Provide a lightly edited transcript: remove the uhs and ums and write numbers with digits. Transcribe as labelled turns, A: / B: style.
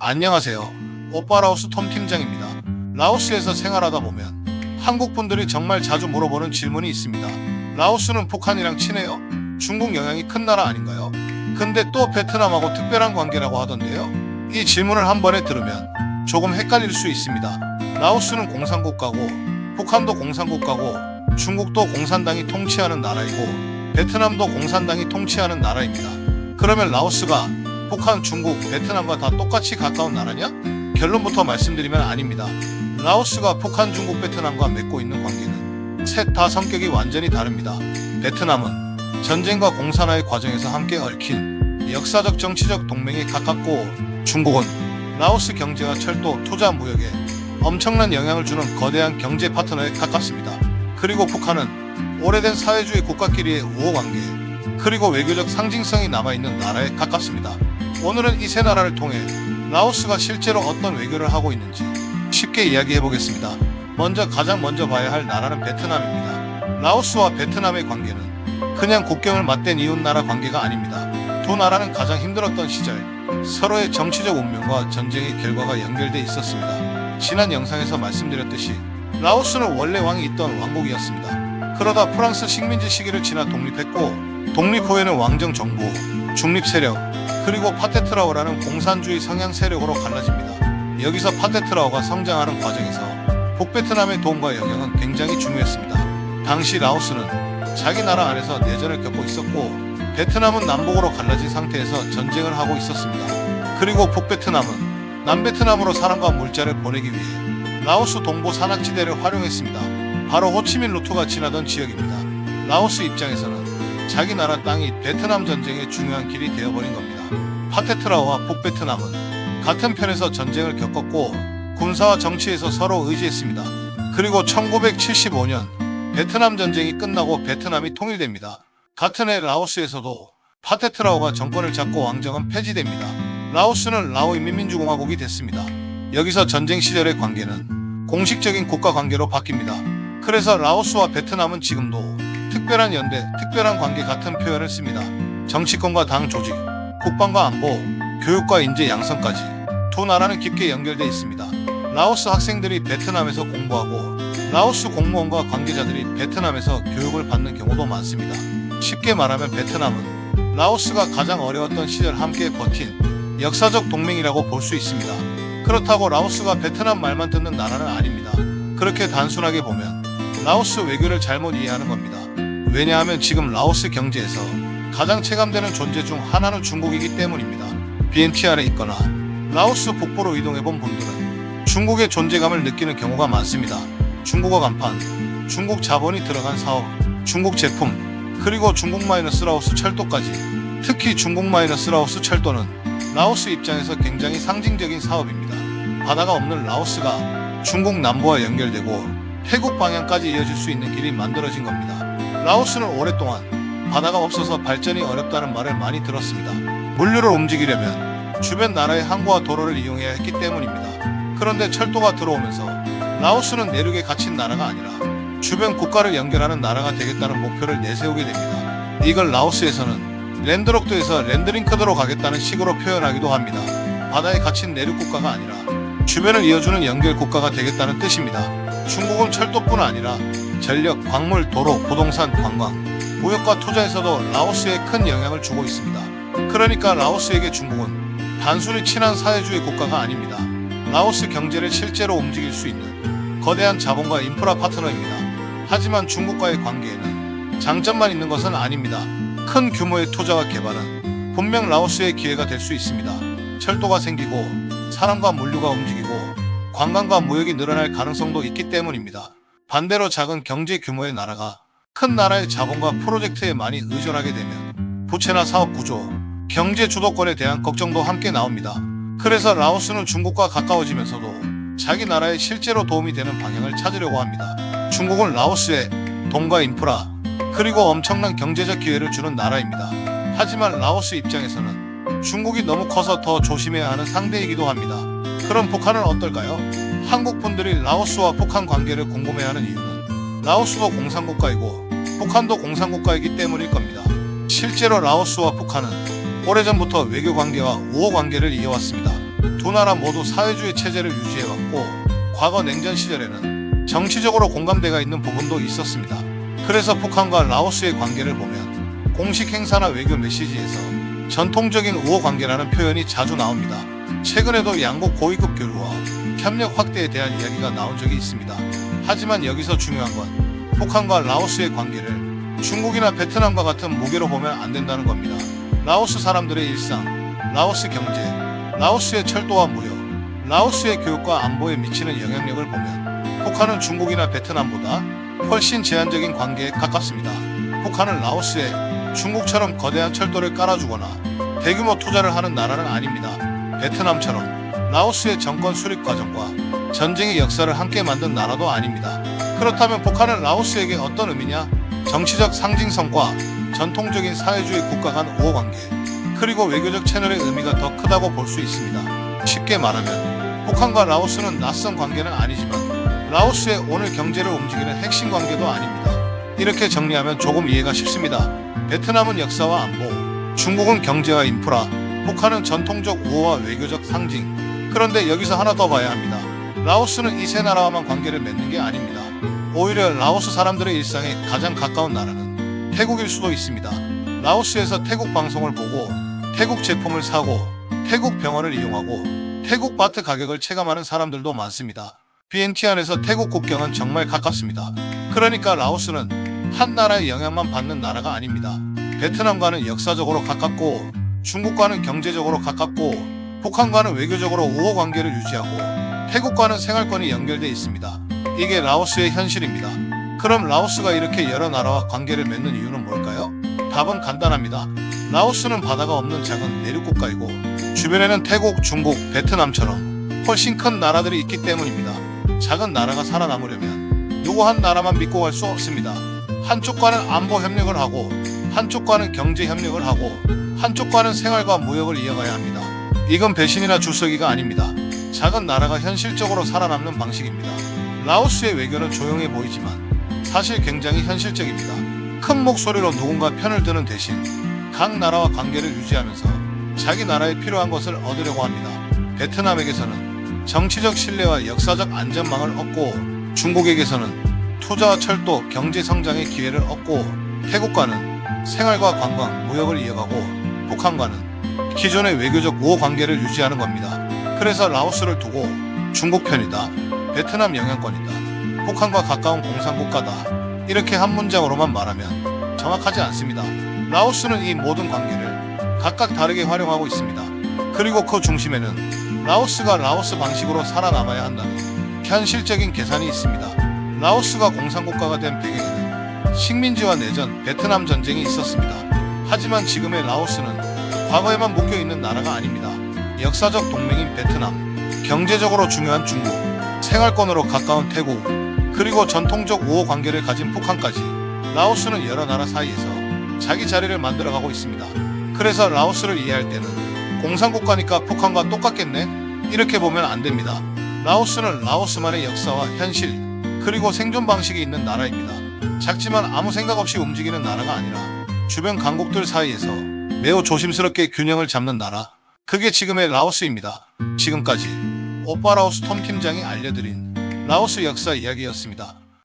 A: 안녕하세요. 오빠라오스 톰 팀장입니다. 라오스에서 생활하다 보면 한국 분들이 정말 자주 물어보는 질문이 있습니다. 라오스는 북한이랑 친해요? 중국 영향이 큰 나라 아닌가요? 근데 또 베트남하고 특별한 관계라고 하던데요. 이 질문을 한 번에 들으면 조금 헷갈릴 수 있습니다. 라오스는 공산국가고 북한도 공산국가고 중국도 공산당이 통치하는 나라이고 베트남도 공산당이 통치하는 나라입니다. 그러면 라오스가 북한, 중국, 베트남과 다 똑같이 가까운 나라냐? 결론부터 말씀드리면 아닙니다. 라오스가 북한, 중국, 베트남과 맺고 있는 관계는 셋 다 성격이 완전히 다릅니다. 베트남은 전쟁과 공산화의 과정에서 함께 얽힌 역사적 정치적 동맹에 가깝고 중국은 라오스 경제와 철도, 투자, 무역에 엄청난 영향을 주는 거대한 경제 파트너에 가깝습니다. 그리고 북한은 오래된 사회주의 국가끼리의 우호관계 그리고 외교적 상징성이 남아있는 나라에 가깝습니다. 오늘은 이 세 나라를 통해 라오스가 실제로 어떤 외교를 하고 있는지 쉽게 이야기해 보겠습니다. 가장 먼저 봐야 할 나라는 베트남입니다. 라오스와 베트남의 관계는 그냥 국경을 맞댄 이웃나라 관계가 아닙니다. 두 나라는 가장 힘들었던 시절 서로의 정치적 운명과 전쟁의 결과가 연결돼 있었습니다. 지난 영상에서 말씀드렸듯이 라오스는 원래 왕이 있던 왕국이었습니다. 그러다 프랑스 식민지 시기를 지나 독립했고 독립 후에는 왕정 정부, 중립 세력, 그리고 파테트라오라는 공산주의 성향 세력으로 갈라집니다. 여기서 파테트라오가 성장하는 과정에서 북베트남의 도움과 영향은 굉장히 중요했습니다. 당시 라오스는 자기 나라 안에서 내전을 겪고 있었고 베트남은 남북으로 갈라진 상태에서 전쟁을 하고 있었습니다. 그리고 북베트남은 남베트남으로 사람과 물자를 보내기 위해 라오스 동부 산악지대를 활용했습니다. 바로 호치민 루트가 지나던 지역입니다. 라오스 입장에서는 자기 나라 땅이 베트남 전쟁의 중요한 길이 되어버린 겁니다. 파테트라오와 북베트남은 같은 편에서 전쟁을 겪었고 군사와 정치에서 서로 의지했습니다. 그리고 1975년 베트남 전쟁이 끝나고 베트남이 통일됩니다. 같은 해 라오스에서도 파테트라오가 정권을 잡고 왕정은 폐지됩니다. 라오스는 라오인민민주공화국이 됐습니다. 여기서 전쟁 시절의 관계는 공식적인 국가 관계로 바뀝니다. 그래서 라오스와 베트남은 지금도 특별한 연대, 특별한 관계 같은 표현을 씁니다. 정치권과 당 조직, 국방과 안보, 교육과 인재 양성까지 두 나라는 깊게 연결되어 있습니다. 라오스 학생들이 베트남에서 공부하고 라오스 공무원과 관계자들이 베트남에서 교육을 받는 경우도 많습니다. 쉽게 말하면 베트남은 라오스가 가장 어려웠던 시절 함께 버틴 역사적 동맹이라고 볼 수 있습니다. 그렇다고 라오스가 베트남 말만 듣는 나라는 아닙니다. 그렇게 단순하게 보면 라오스 외교를 잘못 이해하는 겁니다. 왜냐하면 지금 라오스 경제에서 가장 체감되는 존재 중 하나는 중국이기 때문입니다. 비엔티안에 있거나 라오스 북부로 이동해본 분들은 중국의 존재감을 느끼는 경우가 많습니다. 중국어 간판, 중국 자본이 들어간 사업, 중국 제품, 그리고 중국-라오스 철도까지. 특히 중국-라오스 철도는 라오스 입장에서 굉장히 상징적인 사업입니다. 바다가 없는 라오스가 중국 남부와 연결되고 태국 방향까지 이어질 수 있는 길이 만들어진 겁니다. 라오스는 오랫동안 바다가 없어서 발전이 어렵다는 말을 많이 들었습니다. 물류를 움직이려면 주변 나라의 항구와 도로를 이용해야 했기 때문입니다. 그런데 철도가 들어오면서 라오스는 내륙에 갇힌 나라가 아니라 주변 국가를 연결하는 나라가 되겠다는 목표를 내세우게 됩니다. 이걸 라오스에서는 랜드록드에서 랜드링크드로 가겠다는 식으로 표현하기도 합니다. 바다에 갇힌 내륙 국가가 아니라 주변을 이어주는 연결 국가가 되겠다는 뜻입니다. 중국은 철도뿐 아니라 전력, 광물, 도로, 부동산, 관광, 무역과 투자에서도 라오스에 큰 영향을 주고 있습니다. 그러니까 라오스에게 중국은 단순히 친한 사회주의 국가가 아닙니다. 라오스 경제를 실제로 움직일 수 있는 거대한 자본과 인프라 파트너입니다. 하지만 중국과의 관계에는 장점만 있는 것은 아닙니다. 큰 규모의 투자와 개발은 분명 라오스의 기회가 될 수 있습니다. 철도가 생기고 사람과 물류가 움직이고 관광과 무역이 늘어날 가능성도 있기 때문입니다. 반대로 작은 경제 규모의 나라가 큰 나라의 자본과 프로젝트에 많이 의존하게 되면 부채나 사업 구조, 경제 주도권에 대한 걱정도 함께 나옵니다. 그래서 라오스는 중국과 가까워지면서도 자기 나라에 실제로 도움이 되는 방향을 찾으려고 합니다. 중국은 라오스에 돈과 인프라, 그리고 엄청난 경제적 기회를 주는 나라입니다. 하지만 라오스 입장에서는 중국이 너무 커서 더 조심해야 하는 상대이기도 합니다. 그럼 북한은 어떨까요? 한국 분들이 라오스와 북한 관계를 궁금해하는 이유는 라오스도 공산국가이고 북한도 공산국가이기 때문일 겁니다. 실제로 라오스와 북한은 오래전부터 외교관계와 우호관계를 이어왔습니다. 두 나라 모두 사회주의 체제를 유지해왔고 과거 냉전 시절에는 정치적으로 공감대가 있는 부분도 있었습니다. 그래서 북한과 라오스의 관계를 보면 공식 행사나 외교 메시지에서 전통적인 우호 관계라는 표현이 자주 나옵니다. 최근에도 양국 고위급 교류와 협력 확대에 대한 이야기가 나온 적이 있습니다. 하지만 여기서 중요한 건 북한과 라오스의 관계를 중국이나 베트남과 같은 무게로 보면 안 된다는 겁니다. 라오스 사람들의 일상, 라오스 경제, 라오스의 철도와 무역, 라오스의 교육과 안보에 미치는 영향력을 보면 북한은 중국이나 베트남보다 훨씬 제한적인 관계에 가깝습니다. 북한은 라오스에 중국처럼 거대한 철도를 깔아주거나 대규모 투자를 하는 나라는 아닙니다. 베트남처럼 라오스의 정권 수립 과정과 전쟁의 역사를 함께 만든 나라도 아닙니다. 그렇다면 북한은 라오스에게 어떤 의미냐? 정치적 상징성과 전통적인 사회주의 국가 간 우호관계, 그리고 외교적 채널의 의미가 더 크다고 볼 수 있습니다. 쉽게 말하면 북한과 라오스는 낯선 관계는 아니지만 라오스의 오늘 경제를 움직이는 핵심 관계도 아닙니다. 이렇게 정리하면 조금 이해가 쉽습니다. 베트남은 역사와 안보, 중국은 경제와 인프라, 북한은 전통적 우호와 외교적 상징. 그런데 여기서 하나 더 봐야 합니다. 라오스는 이 세 나라와만 관계를 맺는 게 아닙니다. 오히려 라오스 사람들의 일상에 가장 가까운 나라는 태국일 수도 있습니다. 라오스에서 태국 방송을 보고 태국 제품을 사고 태국 병원을 이용하고 태국 마트 가격을 체감하는 사람들도 많습니다. 비엔티안에서 태국 국경은 정말 가깝습니다. 그러니까 라오스는 한 나라의 영향만 받는 나라가 아닙니다. 베트남과는 역사적으로 가깝고 중국과는 경제적으로 가깝고 북한과는 외교적으로 우호 관계를 유지하고 태국과는 생활권이 연결돼 있습니다. 이게 라오스의 현실입니다. 그럼 라오스가 이렇게 여러 나라와 관계를 맺는 이유는 뭘까요? 답은 간단합니다. 라오스는 바다가 없는 작은 내륙국가이고 주변에는 태국, 중국, 베트남처럼 훨씬 큰 나라들이 있기 때문입니다. 작은 나라가 살아남으려면 누구 한 나라만 믿고 갈 수 없습니다. 한쪽과는 안보 협력을 하고 한쪽과는 경제 협력을 하고 한쪽과는 생활과 무역을 이어가야 합니다. 이건 배신이나 주석이가 아닙니다. 작은 나라가 현실적으로 살아남는 방식입니다. 라오스의 외교는 조용해 보이지만 사실 굉장히 현실적입니다. 큰 목소리로 누군가 편을 드는 대신 각 나라와 관계를 유지하면서 자기 나라에 필요한 것을 얻으려고 합니다. 베트남에게서는 정치적 신뢰와 역사적 안전망을 얻고 중국에게서는 투자와 철도, 경제 성장의 기회를 얻고 태국과는 생활과 관광, 무역을 이어가고 북한과는 기존의 외교적 우호 관계를 유지하는 겁니다. 그래서 라오스를 두고 중국 편이다, 베트남 영향권이다, 북한과 가까운 공산국가다 이렇게 한 문장으로만 말하면 정확하지 않습니다. 라오스는 이 모든 관계를 각각 다르게 활용하고 있습니다. 그리고 그 중심에는 라오스가 라오스 방식으로 살아남아야 한다는 현실적인 계산이 있습니다. 라오스가 공산국가가 된 배경에는 식민지와 내전, 베트남 전쟁이 있었습니다. 하지만 지금의 라오스는 과거에만 묶여있는 나라가 아닙니다. 역사적 동맹인 베트남, 경제적으로 중요한 중국, 생활권으로 가까운 태국, 그리고 전통적 우호 관계를 가진 북한까지 라오스는 여러 나라 사이에서 자기 자리를 만들어가고 있습니다. 그래서 라오스를 이해할 때는 공산국가니까 북한과 똑같겠네? 이렇게 보면 안 됩니다. 라오스는 라오스만의 역사와 현실, 그리고 생존 방식이 있는 나라입니다. 작지만 아무 생각 없이 움직이는 나라가 아니라 주변 강국들 사이에서 매우 조심스럽게 균형을 잡는 나라. 그게 지금의 라오스입니다. 지금까지 오빠 라오스 톰 팀장이 알려드린 라오스 역사 이야기였습니다.